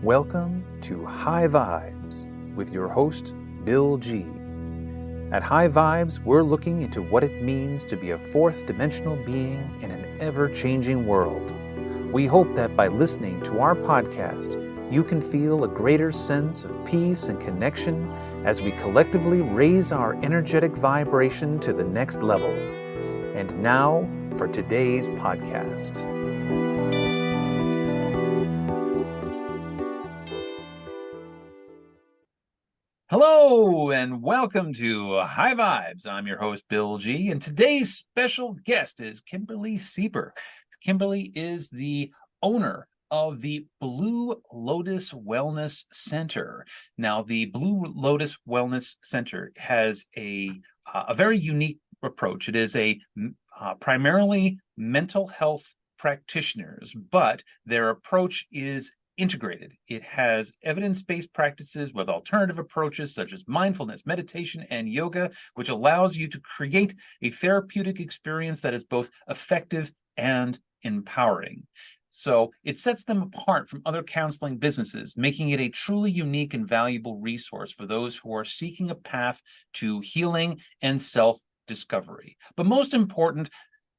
Welcome to High Vibes with your host, Bill G. At High Vibes, we're looking into what it means to be a fourth dimensional being in an ever-changing world. We hope that by listening to our podcast, you can feel a greater sense of peace and connection as we collectively raise our energetic vibration to the next level. And now for today's podcast. Hello and welcome to High Vibes. I'm your host, Bill G, and today's special guest is Kimberly Seiper. Kimberly is the owner of the Blue Lotus Wellness Center. Now, the Blue Lotus Wellness Center has a very unique approach. It is a primarily mental health practitioners, but their approach is integrated. It has evidence-based practices with alternative approaches such as mindfulness, meditation, and yoga, which allows you to create a therapeutic experience that is both effective and empowering. So it sets them apart from other counseling businesses, making it a truly unique and valuable resource for those who are seeking a path to healing and self-discovery. But most important,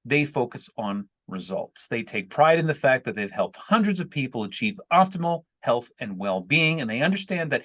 they focus on results. They take pride in the fact that they've helped hundreds of people achieve optimal health and well-being, and they understand that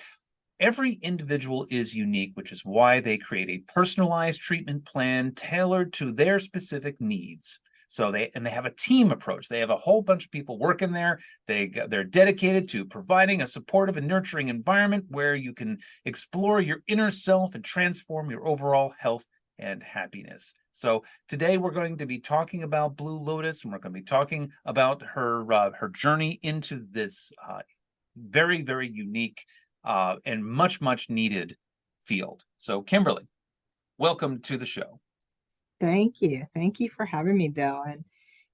every individual is unique, which is why they create a personalized treatment plan tailored to their specific needs. So they have a team approach. They have a whole bunch of people working there. They're dedicated to providing a supportive and nurturing environment where you can explore your inner self and transform your overall health and happiness. So today we're going to be talking about Blue Lotus, and we're going to be talking about her journey into this very, very unique and much needed field. So Kimberly, welcome to the show. Thank you. Thank you for having me, Bill,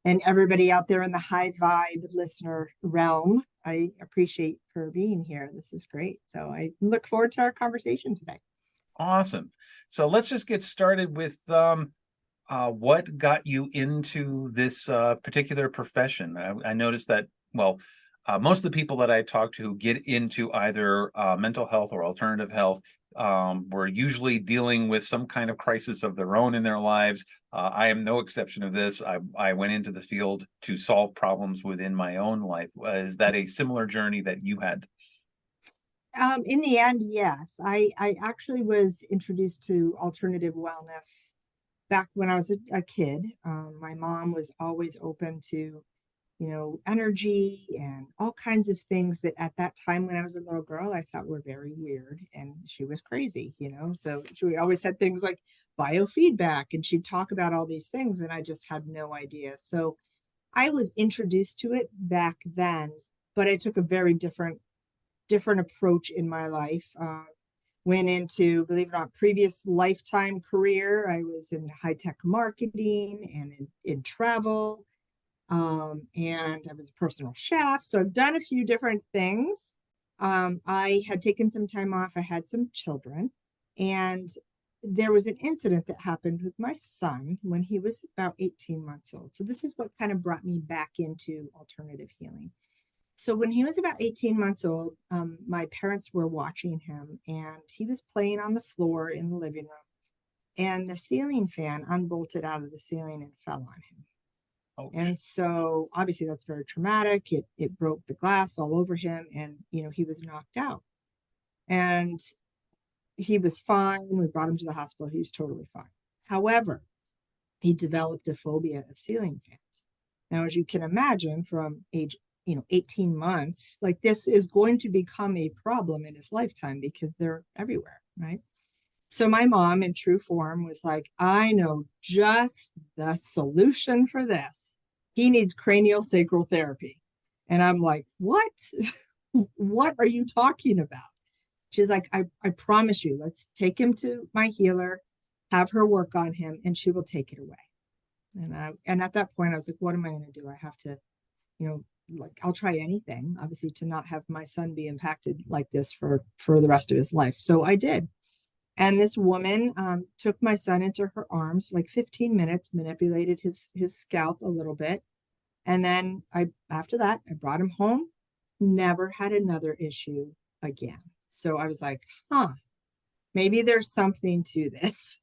and everybody out there in the High Vibe listener realm. I appreciate for being here. This is great. So I look forward to our conversation today. Awesome. So let's just get started with what got you into this particular profession. I noticed that, most of the people that I talk to who get into either mental health or alternative health were usually dealing with some kind of crisis of their own in their lives. I am no exception of this. I went into the field to solve problems within my own life. Is that a similar journey that you had? In the end, yes. I actually was introduced to alternative wellness back when I was a kid. My mom was always open to, energy and all kinds of things that at that time when I was a little girl, I thought were very weird. And she was crazy, So she always had things like biofeedback, and she'd talk about all these things, and I just had no idea. So I was introduced to it back then, but I took a very different approach in my life. Went into, believe it or not, previous lifetime career. I was in high-tech marketing and in travel. And I was a personal chef. So I've done a few different things. I had taken some time off. I had some children. And there was an incident that happened with my son when he was about 18 months old. So this is what kind of brought me back into alternative healing. So when he was about 18 months old, my parents were watching him, and he was playing on the floor in the living room, and the ceiling fan unbolted out of the ceiling and fell on him. Oh. And so obviously that's very traumatic. It broke the glass all over him, and he was knocked out. And he was fine. We brought him to the hospital. He was totally fine. However, he developed a phobia of ceiling fans. Now, as you can imagine, from age 18 months, like, this is going to become a problem in his lifetime because they're everywhere, right? So my mom, in true form, was like, I know just the solution for this. He needs cranial sacral therapy. And I'm like, what? What are you talking about? She's like, I promise you, let's take him to my healer, have her work on him, and she will take it away. And at that point, I was like, what am I going to do? I have to, I'll try anything, obviously, to not have my son be impacted like this for the rest of his life. So I did. And this woman took my son into her arms, like 15 minutes, manipulated his scalp a little bit. And then after that, I brought him home. never had another issue again. So I was like, maybe there's something to this.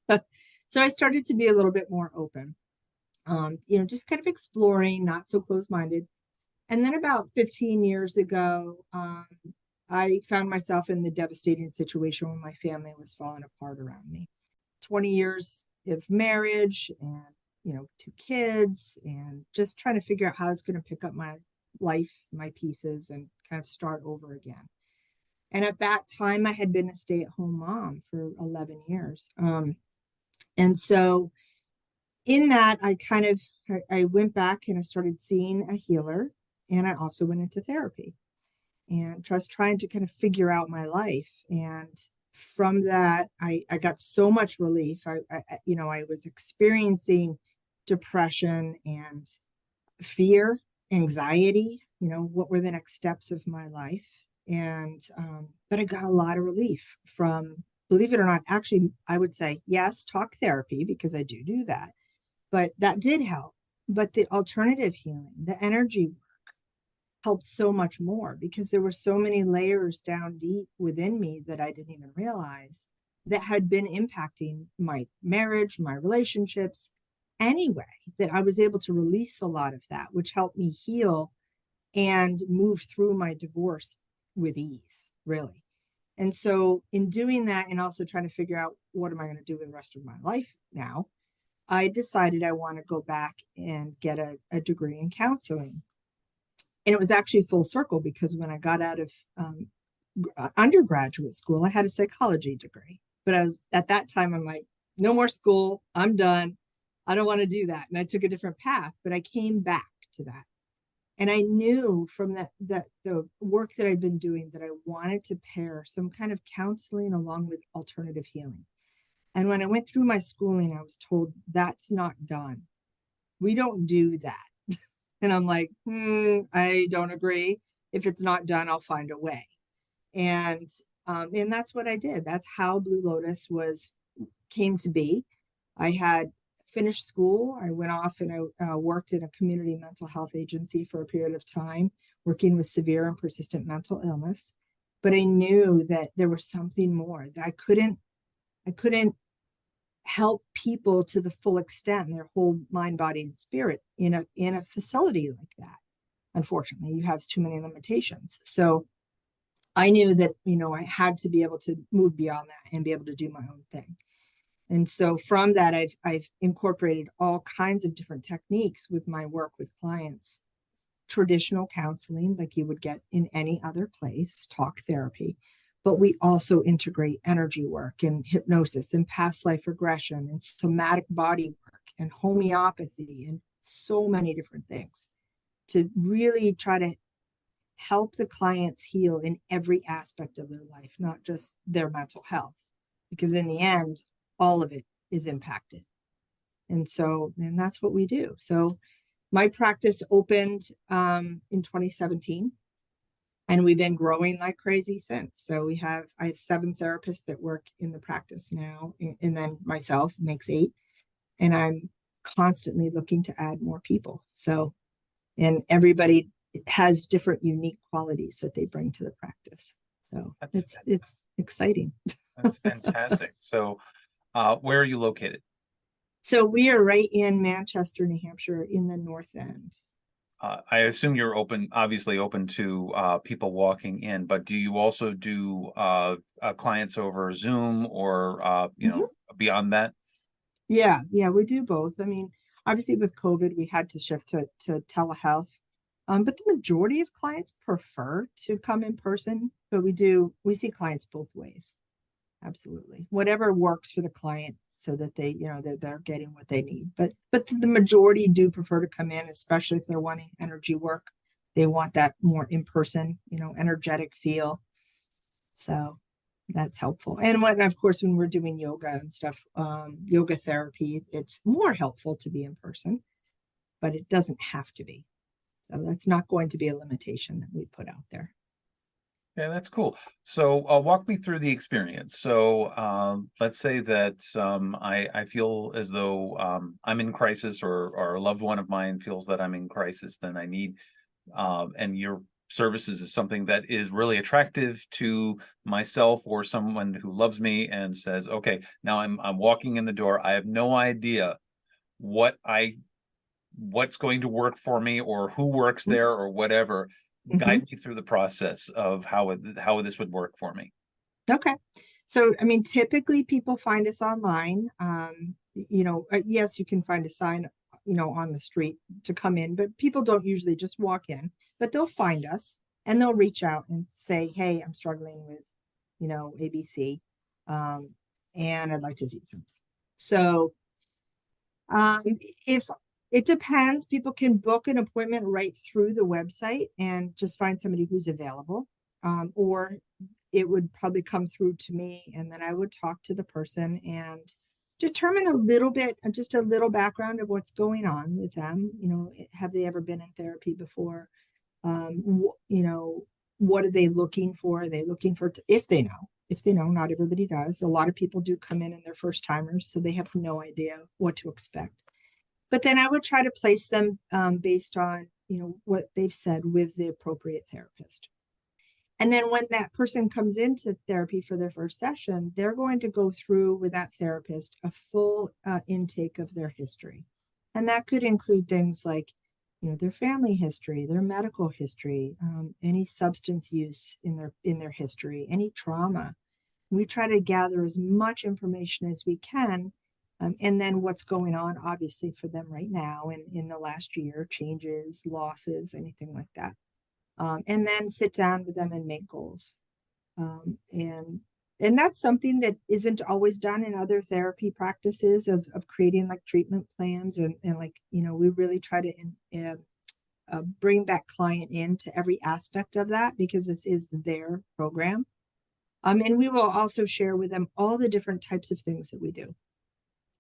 So I started to be a little bit more open, just kind of exploring, not so close-minded. And then about 15 years ago, I found myself in the devastating situation when my family was falling apart around me. 20 years of marriage and, 2 kids, and just trying to figure out how I was going to pick up my life, my pieces, and kind of start over again. And at that time, I had been a stay-at-home mom for 11 years. And so in that, I went back and I started seeing a healer, and I also went into therapy and just trying to kind of figure out my life. And from that, I got so much relief. I was experiencing depression and fear, anxiety, what were the next steps of my life. And, but I got a lot of relief from, believe it or not, actually, I would say, yes, talk therapy, because I do that, but that did help. But the alternative healing, the energy work, helped so much more, because there were so many layers down deep within me that I didn't even realize that had been impacting my marriage, my relationships anyway, that I was able to release a lot of that, which helped me heal and move through my divorce with ease, really. And so in doing that, and also trying to figure out what am I going to do with the rest of my life now, I decided I want to go back and get a degree in counseling. And it was actually full circle, because when I got out of undergraduate school, I had a psychology degree. But I was, at that time, I'm like, no more school. I'm done. I don't want to do that. And I took a different path, but I came back to that. And I knew from that the work that I'd been doing that I wanted to pair some kind of counseling along with alternative healing. And when I went through my schooling, I was told that's not done. We don't do that. And I'm like, I don't agree. If it's not done, I'll find a way. And that's what I did. That's how Blue Lotus came to be. I had finished school. I went off and I worked in a community mental health agency for a period of time, working with severe and persistent mental illness. But I knew that there was something more, that I couldn't help people to the full extent, their whole mind, body, and spirit in a facility like that. Unfortunately, you have too many limitations. So I knew that, I had to be able to move beyond that and be able to do my own thing. And so from that, I've incorporated all kinds of different techniques with my work with clients. Traditional counseling, like you would get in any other place, talk therapy, but we also integrate energy work and hypnosis and past life regression and somatic body work and homeopathy and so many different things to really try to help the clients heal in every aspect of their life, not just their mental health, because in the end, all of it is impacted. And that's what we do. So my practice opened in 2017, and we've been growing like crazy since. So I have 7 therapists that work in the practice now, and then myself makes 8, and I'm constantly looking to add more people. So, and everybody has different unique qualities that they bring to the practice. So it's exciting. That's fantastic. So where are you located? So we are right in Manchester, New Hampshire, in the North End. I assume you're obviously open to people walking in, but do you also do clients over Zoom or beyond that? Yeah, we do both. I mean, obviously with COVID, we had to shift to telehealth. But the majority of clients prefer to come in person, but we see clients both ways. Absolutely. Whatever works for the client so that they, they're getting what they need. But the majority do prefer to come in, especially if they're wanting energy work. They want that more in-person, energetic feel. So that's helpful. And of course, when we're doing yoga and stuff, yoga therapy, it's more helpful to be in person, but it doesn't have to be. So that's not going to be a limitation that we put out there. Yeah, that's cool. So walk me through the experience. So let's say that I feel as though I'm in crisis, or a loved one of mine feels that I'm in crisis, then I need, and you're services is something that is really attractive to myself or someone who loves me and says, okay, now I'm walking in the door. I have no idea what's going to work for me or who works there or whatever. Mhm. Guide me through the process of how this would work for me. Okay. So, I mean, typically people find us online. Yes, you can find a sign, on the street to come in, but people don't usually just walk in, but they'll find us and they'll reach out and say, hey, I'm struggling with, ABC, um, and I'd like to see some. So, if it depends, people can book an appointment right through the website and just find somebody who's available. Or it would probably come through to me, and then I would talk to the person and determine a little bit, just a little background of what's going on with them. Have they ever been in therapy before? What are they looking for? Are they looking for, if they know, not everybody does. A lot of people do come in and they're first timers, so they have no idea what to expect. But then I would try to place them based on, what they've said with the appropriate therapist. And then when that person comes into therapy for their first session, they're going to go through with that therapist a full intake of their history. And that could include things like, their family history, their medical history, any substance use in their history, any trauma. We try to gather as much information as we can, and then what's going on, obviously, for them right now and in the last year, changes, losses, anything like that. And then sit down with them and make goals. And that's something that isn't always done in other therapy practices of creating like treatment plans and like, we really try to bring that client into every aspect of that because this is their program. And we will also share with them all the different types of things that we do.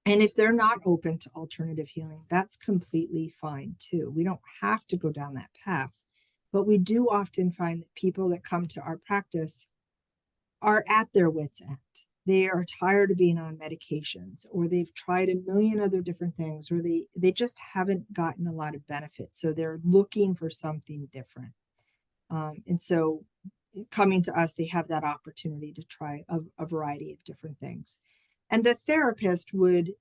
And if they're not open to alternative healing, that's completely fine too. We don't have to go down that path. But we do often find that people that come to our practice are at their wits' end. They are tired of being on medications, or they've tried a million other different things, or they just haven't gotten a lot of benefit. So they're looking for something different. And so coming to us, they have that opportunity to try a variety of different things. And the therapist would,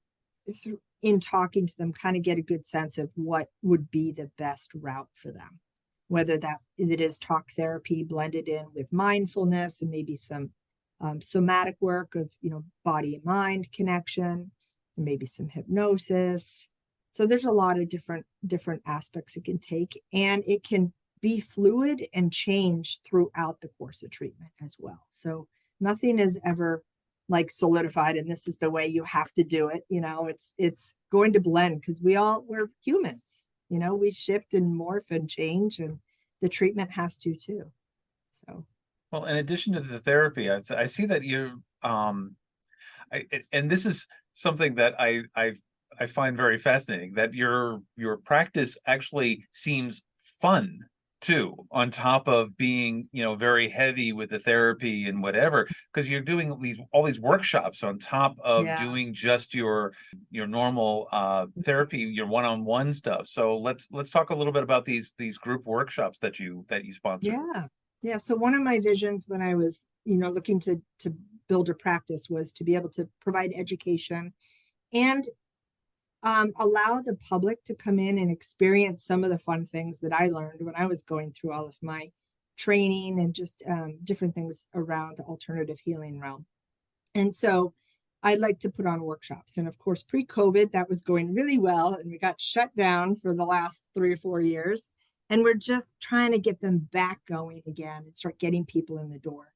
in talking to them, kind of get a good sense of what would be the best route for them, whether that it is talk therapy blended in with mindfulness and maybe some somatic work of, body and mind connection, and maybe some hypnosis. So there's a lot of different aspects it can take, and it can be fluid and change throughout the course of treatment as well. So nothing is ever like solidified and this is the way you have to do it. It's going to blend because we're humans. We shift and morph and change, and the treatment has to too. So, Well, in addition to the therapy, I see that and this is something that I find very fascinating, that your practice actually seems fun too, on top of being, very heavy with the therapy and whatever, because you're doing all these workshops on top of yeah. doing just your normal therapy, your one-on-one stuff. So let's talk a little bit about these group workshops that you sponsor. Yeah. Yeah. So one of my visions when I was, looking to build a practice was to be able to provide education and allow the public to come in and experience some of the fun things that I learned when I was going through all of my training and just different things around the alternative healing realm. And so I'd like to put on workshops. And of course, pre-COVID, that was going really well. And we got shut down for the last 3 or 4 years. And we're just trying to get them back going again and start getting people in the door.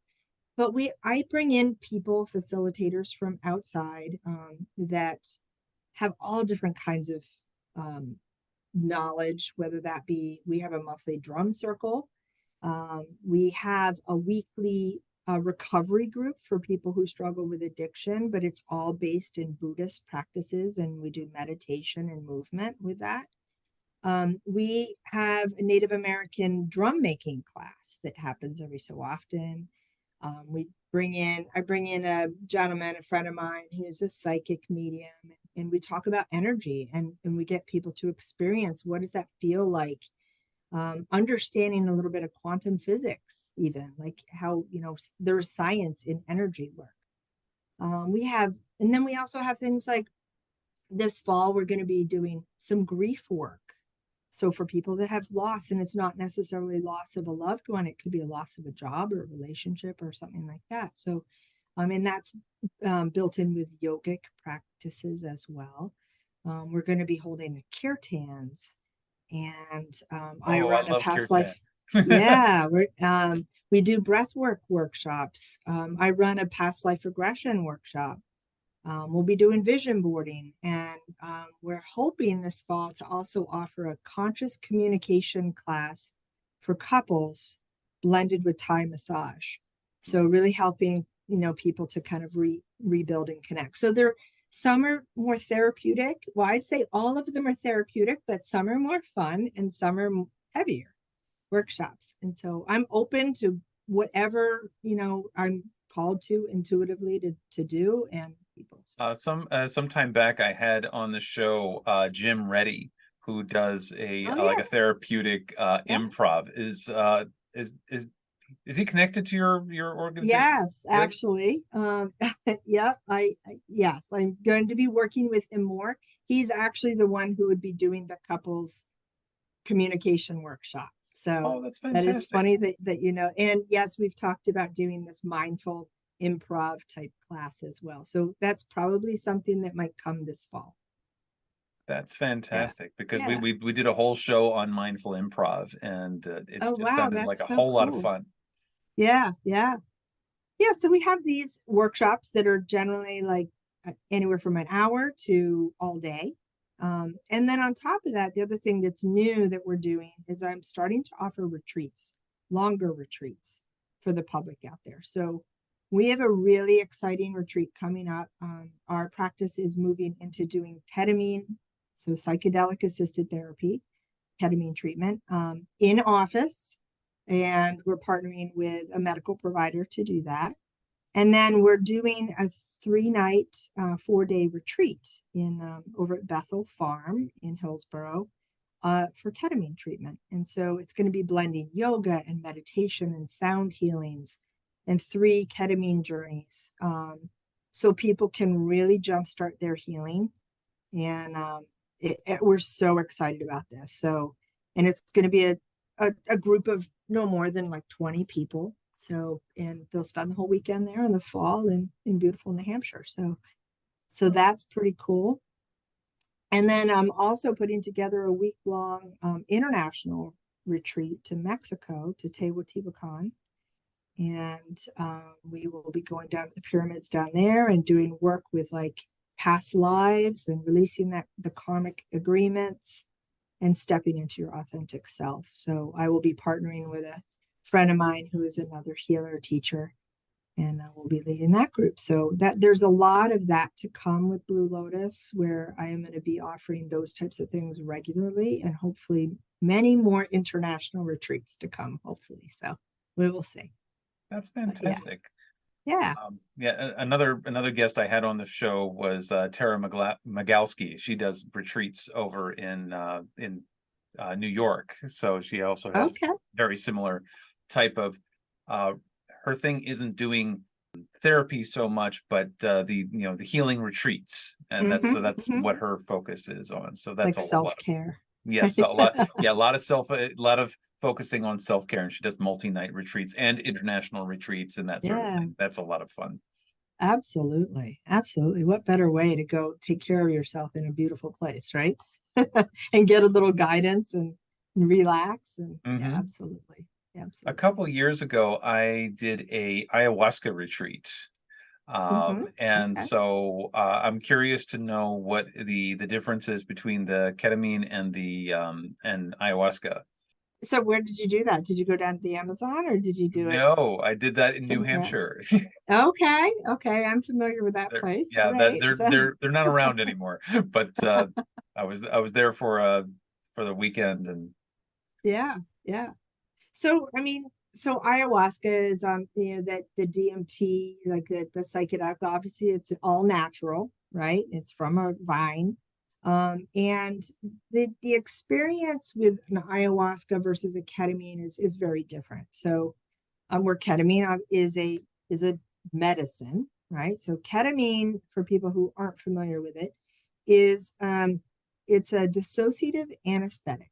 But I bring in people, facilitators from outside that have all different kinds of um, knowledge, whether that be, we have a monthly drum circle. We have a weekly recovery group for people who struggle with addiction, but it's all based in Buddhist practices, and we do meditation and movement with that. We have a Native American drum making class that happens every so often. I bring in a gentleman, a friend of mine, who's a psychic medium, and we talk about energy and we get people to experience what does that feel like understanding a little bit of quantum physics, even like how, there's science in energy work. And then we also have things like this fall, we're going to be doing some grief work. So for people that have loss, and it's not necessarily loss of a loved one, it could be a loss of a job or a relationship or something like that. So, and that's built in with yogic practices as well. We're going to be holding a kirtans, and I Oh, I run a love past kirtan. life. Yeah, we do breath work workshops. I run a past life regression workshop. We'll be doing vision boarding, and we're hoping this fall to also offer a conscious communication class for couples blended with Thai massage. So really helping, people to kind of rebuild and connect. So some are more therapeutic. Well, I'd say all of them are therapeutic, but some are more fun and some are heavier workshops. And so I'm open to whatever, I'm called to intuitively to do, and people. Some time back, I had on the show Jim Reddy, who does a Oh like yeah, a therapeutic yeah. improv. Is he connected to your organization? Yes, Yes. actually. Yeah, yes, I'm going to be working with him more. He's actually the one who would be doing the couples communication workshop. So Oh, that's that is fantastic. funny that and yes, we've talked about doing this mindful improv type class as well. So that's probably something that might come this fall. That's Yeah. fantastic because we Yeah. we we did a whole show on mindful improv, and it's Oh just wow, sounded like that's a so whole lot of cool. fun. Yeah, yeah. Yeah, so we have these workshops that are generally like anywhere from an hour to all day. And then on top of that, the other thing that's new that we're doing is I'm starting to offer retreats, longer retreats for the public out there. So we have a really exciting retreat coming up. Our practice is moving into doing ketamine, so psychedelic assisted therapy, ketamine treatment in office. And we're partnering with a medical provider to do that. And then we're doing a 3-night, 4-day retreat in over at Bethel Farm in Hillsboro for ketamine treatment. And so it's going to be blending yoga and meditation and sound healings and 3 ketamine journeys. So people can really jumpstart their healing. And we're so excited about this. So, and it's going to be a group of no more than like 20 people. So, and they'll spend the whole weekend there in the fall in beautiful New Hampshire. So that's pretty cool. And then I'm also putting together a week-long international retreat to Mexico, to Teotihuacan. And we will be going down to the pyramids down there and doing work with like past lives and releasing the karmic agreements and stepping into your authentic self. So I will be partnering with a friend of mine who is another healer teacher, and I will be leading that group. So that there's a lot of that to come with Blue Lotus, where I am going to be offering those types of things regularly, and hopefully many more international retreats to come, hopefully. So we will see. That's But yeah, fantastic. yeah. Another guest I had on the show was Tara Magalski. She does retreats over in New York, so she also has Okay. very similar type of. Her thing isn't doing therapy so much, but the healing retreats, and that's Mm-hmm. what her focus is on. So that's Like a lot. self-care. Yes, a lot. Yeah, a lot of focusing on self-care, and she does multi-night retreats and international retreats and that sort of Yeah, thing. That's a lot of fun. absolutely. Absolutely. What better way to go take care of yourself in a beautiful place, right? And get a little guidance and relax. And yeah, Hmm. absolutely. A Absolutely. couple years ago, I did a ayahuasca retreat. Mm-hmm. And Okay. so I'm curious to know what the difference is between the ketamine and the and ayahuasca. So where did you do that? Did you go down to the Amazon or did you do it No, I did that in New somewhere else? Hampshire. Okay. Okay. I'm familiar with that place. All Yeah, that right. So they're not around anymore. But I was there for the weekend, and yeah, yeah. So, I mean, so ayahuasca is that the DMT, like the psychedelic, obviously it's all natural, right? It's from a vine. And the experience with an ayahuasca versus a ketamine is very different. So, where ketamine is a medicine, right? So ketamine, for people who aren't familiar with it, is it's a dissociative anesthetic,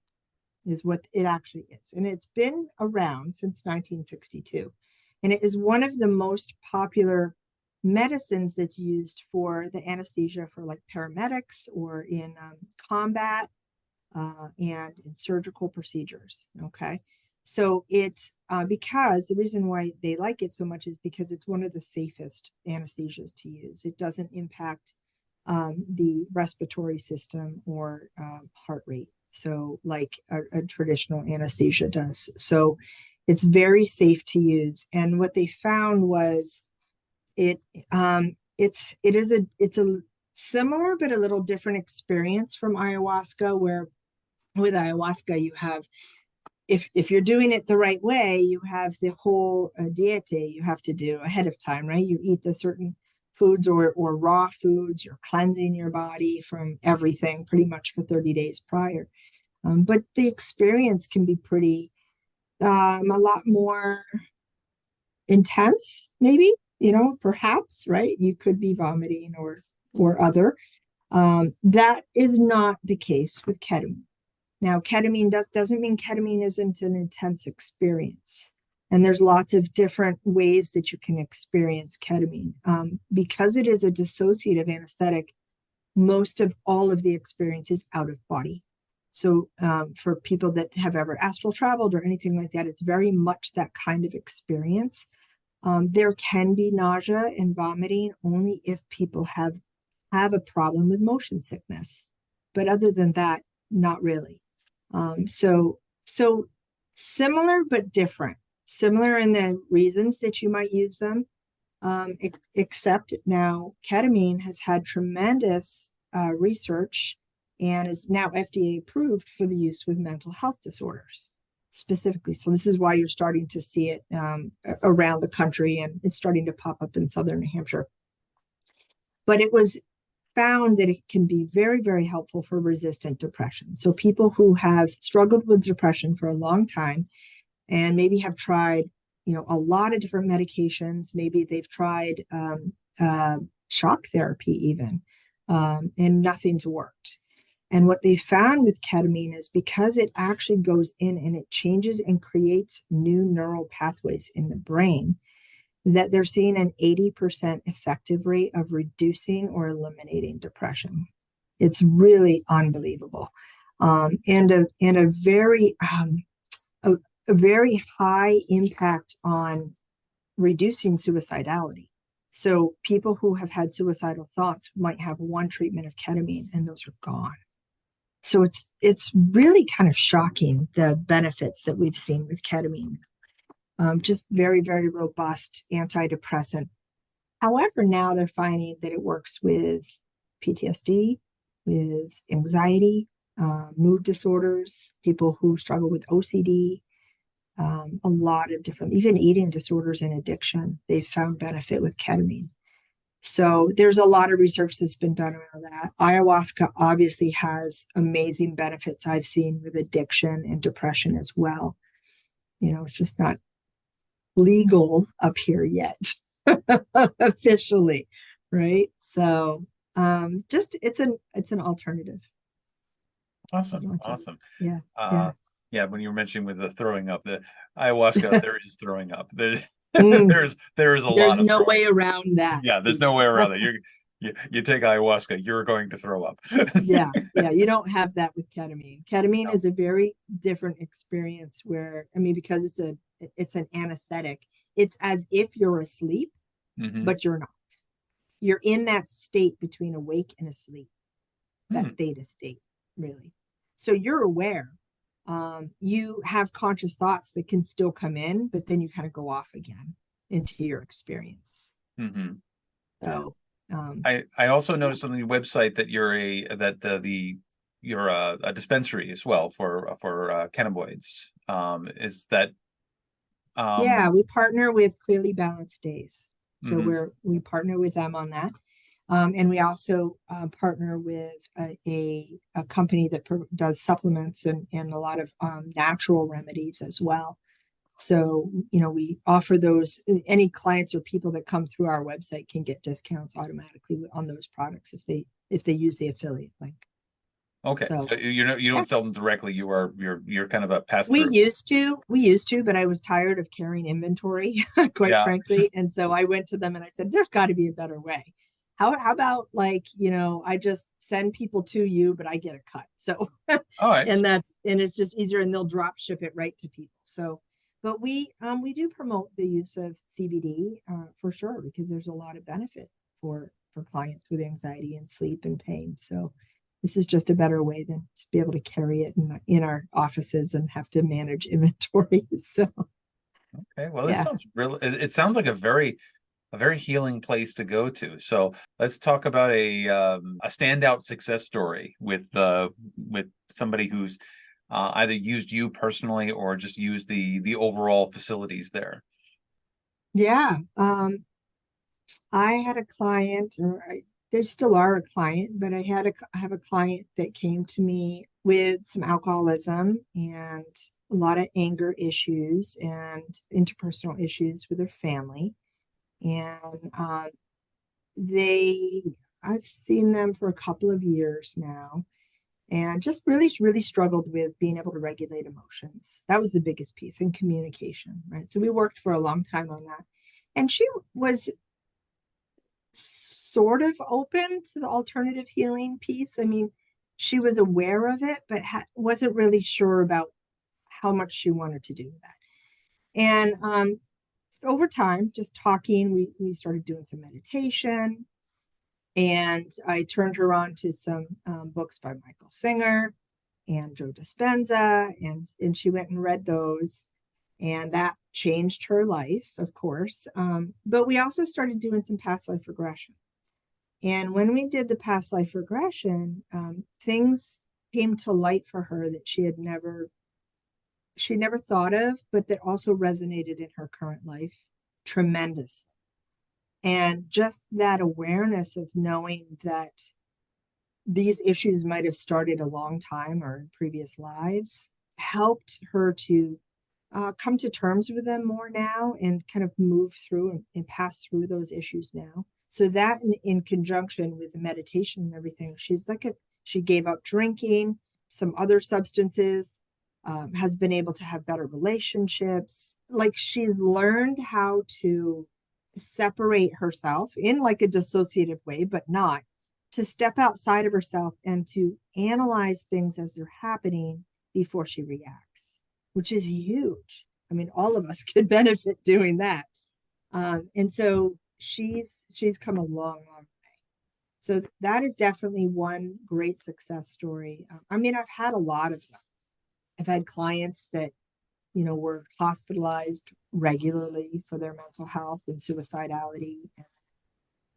is what it actually is, and it's been around since 1962, and it is one of the most popular medicines that's used for the anesthesia for like paramedics or in combat and in surgical procedures. Okay. So it's because the reason why they like it so much is because it's one of the safest anesthesias to use. It doesn't impact the respiratory system or heart rate. So, like a traditional anesthesia does. So, it's very safe to use. And what they found was it it's a similar but a little different experience from ayahuasca, where with ayahuasca you have, if you're doing it the right way, you have the whole diete you have to do ahead of time, right? You eat the certain foods or raw foods. You're cleansing your body from everything pretty much for 30 days prior. But the experience can be pretty a lot more intense, maybe, perhaps, right? You could be vomiting or other. That is not the case with ketamine. Now, ketamine doesn't mean ketamine isn't an intense experience. And there's lots of different ways that you can experience ketamine. Because it is a dissociative anesthetic, most of all of the experience is out of body. So for people that have ever astral traveled or anything like that, it's very much that kind of experience. There can be nausea and vomiting only if people have a problem with motion sickness. But other than that, not really. So similar but different. Similar in the reasons that you might use them, except now ketamine has had tremendous research and is now FDA approved for the use with mental health disorders specifically. So this is why you're starting to see it around the country, and it's starting to pop up in southern New Hampshire. But it was found that it can be very, very helpful for resistant depression. So people who have struggled with depression for a long time and maybe have tried, a lot of different medications, maybe they've tried shock therapy even, and nothing's worked. And what they found with ketamine is because it actually goes in and it changes and creates new neural pathways in the brain, that they're seeing an 80% effective rate of reducing or eliminating depression. It's really unbelievable. And a very high impact on reducing suicidality. So people who have had suicidal thoughts might have one treatment of ketamine and those are gone. So it's really kind of shocking, the benefits that we've seen with ketamine. Just very, very robust antidepressant. However, now they're finding that it works with PTSD, with anxiety, mood disorders, people who struggle with OCD, a lot of different, even eating disorders and addiction. They've found benefit with ketamine. So there's a lot of research that's been done around that. Ayahuasca obviously has amazing benefits I've seen with addiction and depression as well. It's just not legal up here yet officially, right? So just it's an alternative. Awesome. Yeah. Yeah, when you were mentioning with the throwing up, the ayahuasca, there is just throwing up. There's a lot There's of no way around that. Yeah, there's no way around it. You take ayahuasca, you're going to throw up. Yeah, you don't have that with ketamine. Ketamine is a very different experience where, because it's an anesthetic. It's as if you're asleep, but you're not. You're in that state between awake and asleep, that theta state, really. So you're aware. You have conscious thoughts that can still come in, but then you kind of go off again into your experience. So I also noticed on the website that you're a dispensary as well for cannabinoids. Is that yeah, we partner with Clearly Balanced Days. So we partner with them on that. And we also partner with a company that does supplements and a lot of natural remedies as well. So, we offer those. Any clients or people that come through our website can get discounts automatically on those products if they use the affiliate link. Okay, So so you yeah. don't sell them directly. You're kind of a pass We through. used to, but I was tired of carrying inventory, quite Yeah. frankly. And so I went to them and I said, there's got to be a better way. How about like, I just send people to you, but I get a cut. So, All right. and it's just easier and they'll drop ship it right to people. So, but we do promote the use of CBD for sure, because there's a lot of benefit for clients with anxiety and sleep and pain. So, this is just a better way than to be able to carry it in our offices and have to manage inventory. So, Okay. Well, this yeah. sounds real. It sounds like a very healing place to go to. So let's talk about a standout success story with somebody who's either used you personally or just used the overall facilities there. Yeah. I had a client, there still are a client, but I have a client that came to me with some alcoholism and a lot of anger issues and interpersonal issues with their family. And they, I've seen them for a couple of years now and just really, really struggled with being able to regulate emotions. That was the biggest piece, in communication, right? So we worked for a long time on that. And she was sort of open to the alternative healing piece. I mean, she was aware of it, but wasn't really sure about how much she wanted to do that. And over time, just talking, we started doing some meditation, and I turned her on to some books by Michael Singer and Joe Dispenza, and she went and read those, and that changed her life, of course. But we also started doing some past life regression. And when we did the past life regression, things came to light for her that she never thought of, but that also resonated in her current life tremendously. And just that awareness of knowing that these issues might have started a long time or in previous lives helped her to come to terms with them more now and kind of move through and pass through those issues now. So that in conjunction with the meditation and everything, she gave up drinking, some other substances, has been able to have better relationships. Like, she's learned how to separate herself in like a dissociative way, but not to step outside of herself and to analyze things as they're happening before she reacts, which is huge. I mean, all of us could benefit doing that. And so she's come a long, long way. So that is definitely one great success story. I mean, I've had a lot of them. I've had clients that, were hospitalized regularly for their mental health and suicidality,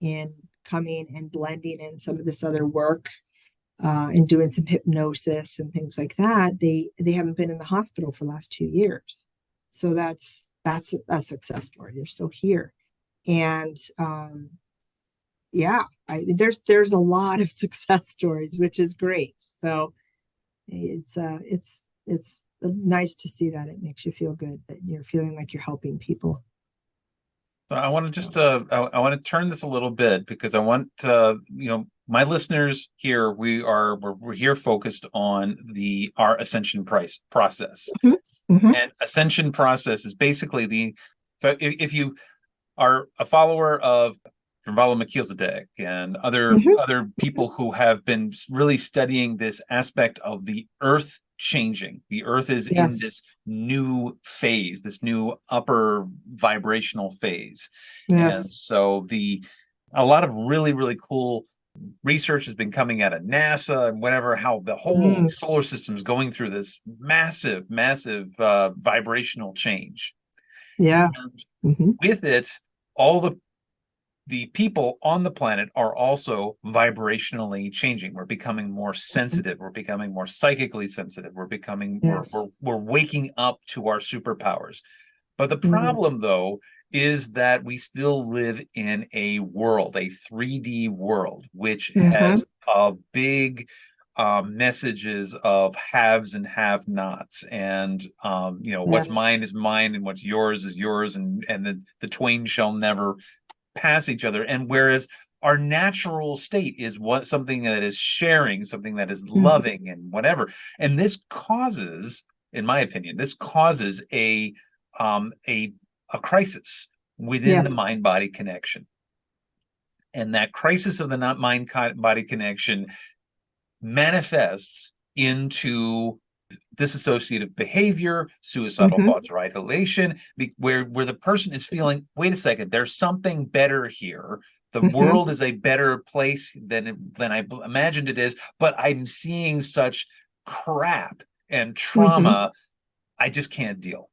and coming and blending in some of this other work and doing some hypnosis and things like that. They haven't been in the hospital for the last 2 years. So that's a success story. They're still here. And yeah, there's a lot of success stories, which is great. So it's nice to see that. It makes you feel good that you're feeling like you're helping people. So I want to just I want to turn this a little bit, because I want my listeners here, we're here focused on our Ascension process. Mm-hmm. And Ascension process is basically so if you are a follower of Vala Melchizedek and other people who have been really studying this aspect of the earth changing. The earth is in this new phase, this new upper vibrational phase. Yes. And so a lot of really, really cool research has been coming out of NASA and whatever, how the whole solar system is going through this massive, massive vibrational change. Yeah. And with it, all the people on the planet are also vibrationally changing. We're becoming more sensitive. We're becoming more psychically sensitive. We're becoming we're waking up to our superpowers. But the problem, though, is that we still live in a world, a 3D world, which Mm-hmm. has a big messages of haves and have-nots, and what's Yes. mine is mine, and what's yours is yours, and the twain shall never pass each other. And whereas our natural state is what something that is sharing, something that is Mm-hmm. loving and whatever. And this causes, in my opinion, this causes a crisis within the Yes. mind-body connection. And that crisis of the not mind-body connection manifests into dissociative behavior, suicidal Mm-hmm. thoughts or isolation, where the person is feeling, wait a second, there's something better here. The Mm-hmm. world is a better place than I imagined it is, but I'm seeing such crap and Mm-hmm. trauma, I just can't deal.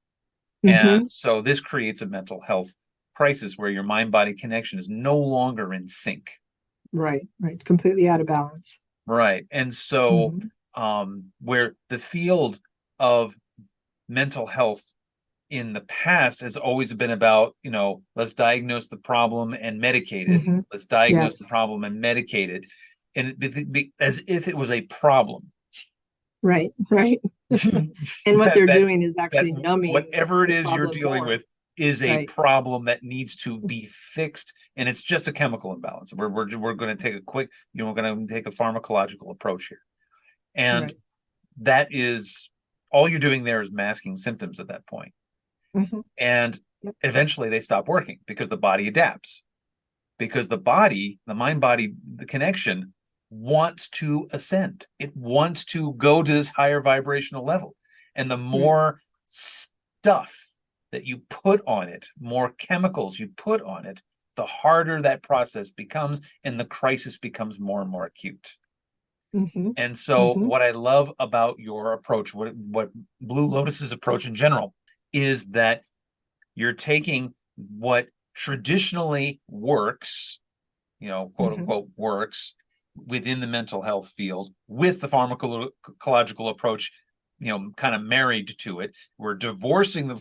Mm-hmm. And so this creates a mental health crisis where your mind-body connection is no longer in sync. Right. Right. Completely out of balance. Right. And so Mm-hmm. where the field of mental health in the past has always been about, let's diagnose the problem and medicate it. Mm-hmm. Let's diagnose the Yes. problem and medicate it. And as if it was a problem. Right. Right. And what that, they're that doing is that actually numbing whatever it the is you're problem dealing more. with is a Right. problem that needs to be fixed, and it's just a chemical imbalance. We're going to take a quick, we're going to take a pharmacological approach here, and Right. that is all you're doing there is masking symptoms at that point. Mm-hmm. And Yep. eventually they stop working because the body adapts, because the body, the mind body, the connection wants to ascend. It wants to go to this higher vibrational level. And the Right. more stuff that you put on it, more chemicals you put on it, the harder that process becomes, and the crisis becomes more and more acute. Mm-hmm. And so Mm-hmm. what I love about your approach, what Blue Lotus's approach in general, is that you're taking what traditionally works, quote Mm-hmm. unquote works within the mental health field, with the pharmacological approach, kind of married to it. We're divorcing the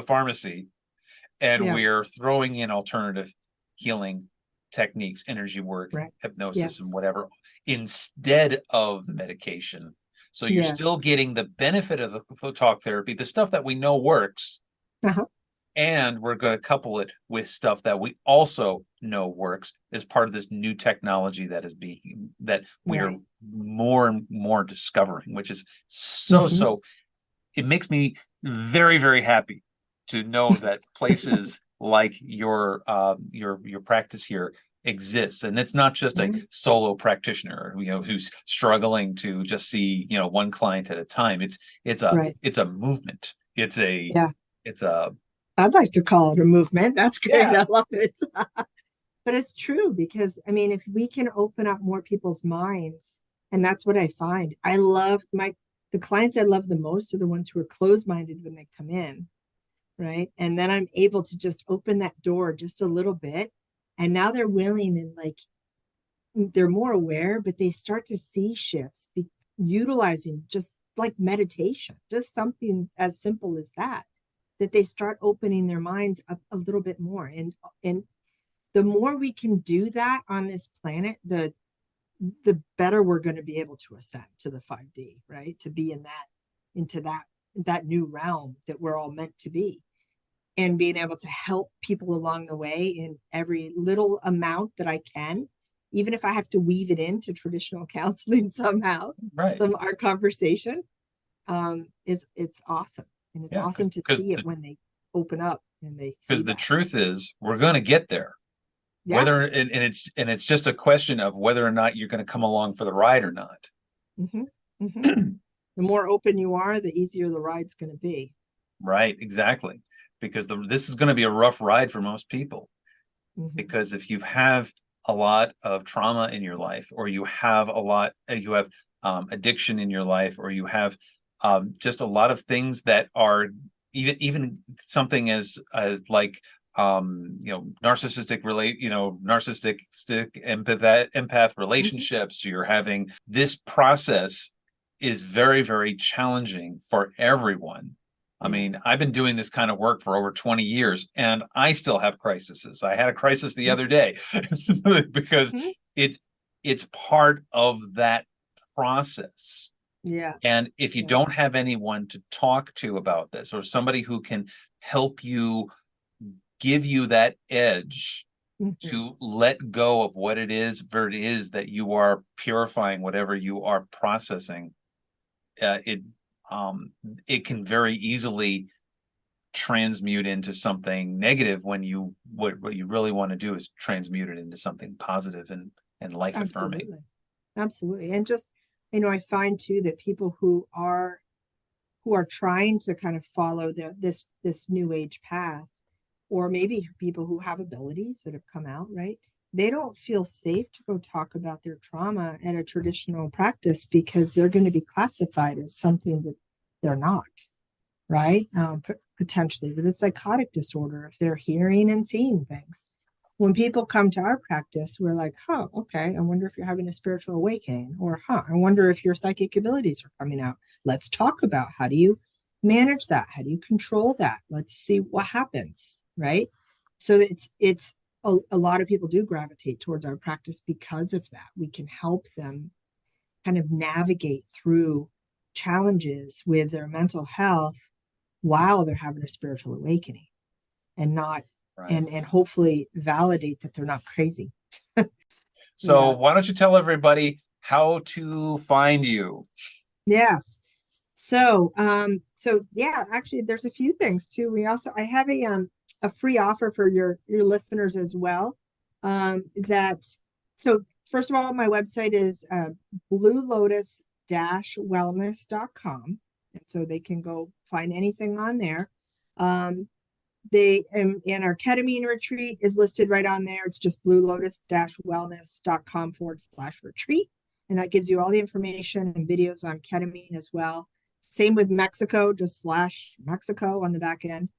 pharmacy, and Yeah. we're throwing in alternative healing techniques, energy work, Right. hypnosis, and Yes. whatever, instead of the medication. So you're Yes. still getting the benefit of the talk therapy, the stuff that we know works, Uh-huh. and we're going to couple it with stuff that we also know works as part of this new technology that we are Right. more and more discovering, which is Mm-hmm. so it makes me very, very happy to know that places like your practice here exists, and it's not just a Right. solo practitioner who's struggling to just see one client at a time. Right. It's a movement. Yeah. It's a I'd like to call it a movement. That's great. Yeah. I love it. But it's true because I mean, if we can open up more people's minds, and that's what I find. I love the clients I love the most are the ones who are closed-minded when they come in, right? And then I'm able to just open that door just a little bit. And now they're willing and they're more aware, but they start to see shifts, utilizing just like meditation, just something as simple as that they start opening their minds up a little bit more. And the more we can do that on this planet, the better we're going to be able to ascend to the 5D, right? To be into that new realm that we're all meant to be, and being able to help people along the way in every little amount that I can, even if I have to weave it into traditional counseling somehow. Right. Our conversation it's awesome, and it's awesome to see it when they open up and they see because the truth is we're going to get there. Yeah. And it's just a question of whether or not you're going to come along for the ride or not. Mm-hmm. Mm-hmm. The more open you are, the easier the ride's going to be. Right, exactly. Because this is going to be a rough ride for most people. Mm-hmm. Because if you have a lot of trauma in your life, or you have addiction in your life, or you have just a lot of things that are even something as like narcissistic empath relationships. You're having this process is very, very challenging for everyone. I mean, I've been doing this kind of work for over 20 years and I still have crises. I had a crisis the other day because Mhm. it's part of that process. Yeah. And if you Yes. don't have anyone to talk to about this, or somebody who can help you, give you that edge Mhm. to let go of what it is that you are purifying, whatever you are processing, it can very easily transmute into something negative when what you really want to do is transmute it into something positive and life affirming. Absolutely. Absolutely. And just, I find too that people who are trying to kind of follow this new age path, or maybe people who have abilities that have come out, right? They don't feel safe to go talk about their trauma at a traditional practice because they're going to be classified as something that they're not, right? Potentially with a psychotic disorder if they're hearing and seeing things. When people come to our practice, we're like, okay, I wonder if you're having a spiritual awakening, or I wonder if your psychic abilities are coming out. Let's talk about how do you manage that? How do you control that? Let's see what happens, right? So it's a lot of people do gravitate towards our practice because of that. We can help them kind of navigate through challenges with their mental health while they're having a spiritual awakening, and not Right. and hopefully validate that they're not crazy. So Yeah. why don't you tell everybody how to find you? Yes. So yeah, actually there's a few things too. I have a free offer for your listeners as well. So first of all, my website is Blue Lotus Wellness.com. And so they can go find anything on there. And our ketamine retreat is listed right on there. It's just Blue Lotus Wellness.com/retreat. And that gives you all the information and videos on ketamine as well. Same with Mexico, just /Mexico on the back end.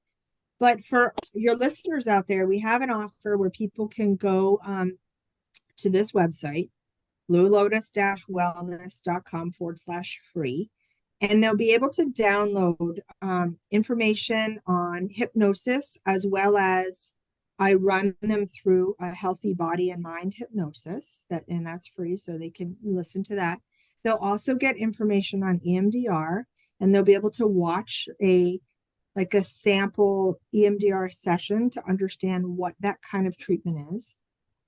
But for your listeners out there, we have an offer where people can go to this website, Blue Lotus Wellness.com/free. And they'll be able to download information on hypnosis, as well as I run them through a healthy body and mind hypnosis, and that's free, so they can listen to that. They'll also get information on EMDR, and they'll be able to watch a sample EMDR session to understand what that kind of treatment is.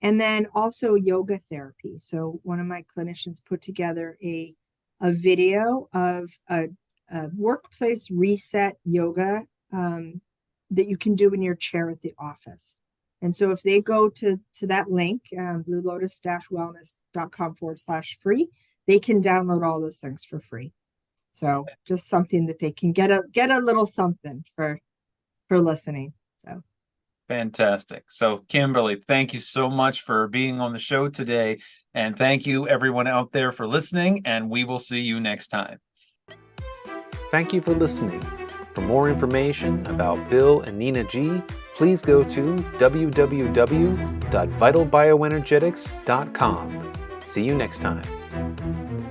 And then also yoga therapy. So one of my clinicians put together a video of a workplace reset yoga that you can do in your chair at the office. And so if they go to that link, Blue Lotus Wellness.com/free, they can download all those things for free. So just something that they can get a little something for listening. So Fantastic. So Kimberly, thank you so much for being on the show today. And thank you everyone out there for listening, and we will see you next time. Thank you for listening. For more information about Bill and Nina G, please go to www.vitalbioenergetics.com. See you next time.